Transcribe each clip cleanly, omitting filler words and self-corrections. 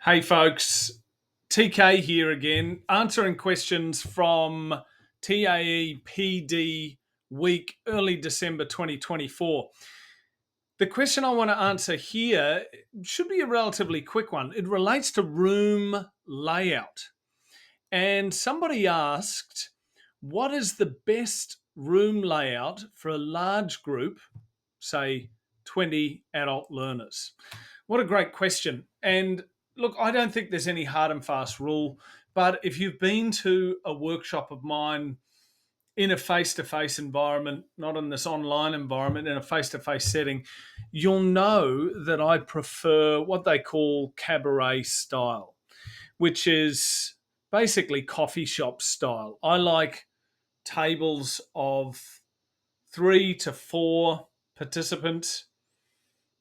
Hey folks, TK here again, answering questions from TAE PD week, early December 2024. The question I want to answer here should be a relatively quick one. It relates to room layout. And somebody asked, what is the best room layout for a large group, say 20 adult learners? What a great question. And look, I don't think there's any hard and fast rule, but if you've been to a workshop of mine in a face-to-face environment, not in this online environment, in a face-to-face setting, you'll know that I prefer what they call cabaret style, which is basically coffee shop style. I like tables of 3 to 4 participants,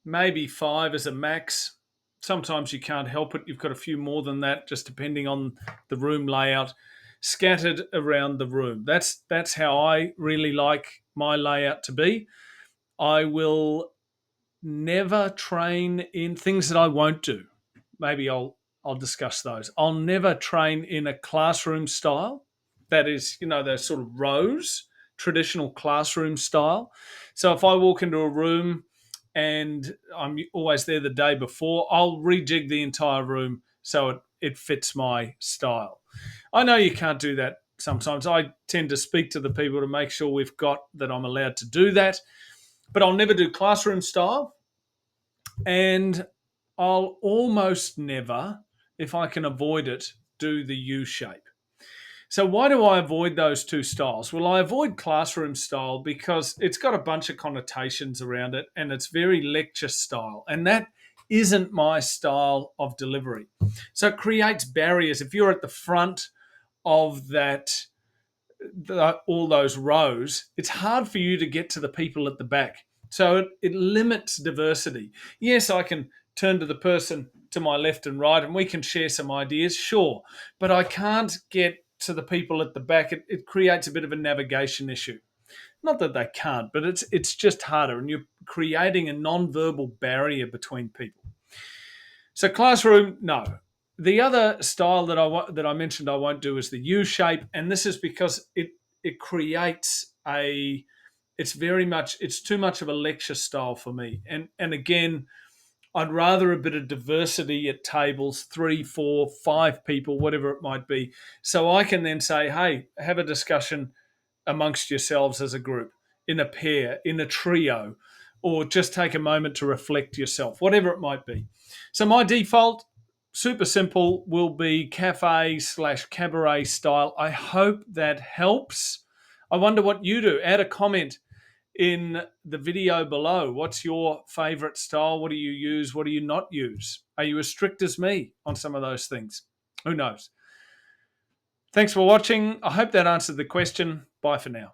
maybe 5 as a max. Sometimes you can't help it. You've got a few more than that, just depending on the room layout, scattered around the room. That's how I really like my layout to be. I will never train in things that I won't do. Maybe I'll discuss those. I'll never train in a classroom style. That is, those sort of rows, traditional classroom style. So if I walk into a room and I'm always there the day before, I'll rejig the entire room so it fits my style. I know you can't do that sometimes. I tend to speak to the people to make sure we've got that I'm allowed to do that, but I'll never do classroom style. And I'll almost never, if I can avoid it, do the U shape. So why do I avoid those two styles? Well, I avoid classroom style because it's got a bunch of connotations around it and it's very lecture style. And that isn't my style of delivery. So it creates barriers. If you're at the front of all those rows, it's hard for you to get to the people at the back. So it limits diversity. Yes, I can turn to the person to my left and right and we can share some ideas, sure. But I can't get to the people at the back. It creates a bit of a navigation issue. Not that they can't, but it's just harder and you're creating a non-verbal barrier between people. So classroom, no. The other style that I mentioned I won't do is the U shape, and this is because it creates it's too much of a lecture style for me. And again, I'd rather a bit of diversity at tables, 3, 4, 5 people, whatever it might be, so I can then say, hey, have a discussion amongst yourselves as a group, in a pair, in a trio, or just take a moment to reflect yourself, whatever it might be. So my default, super simple, will be cafe/cabaret style. I hope that helps. I wonder what you do. Add a comment in the video below. What's your favorite style? What do you use? What do you not use? Are you as strict as me on some of those things? Who knows? Thanks for watching. I hope that answered the question. Bye for now.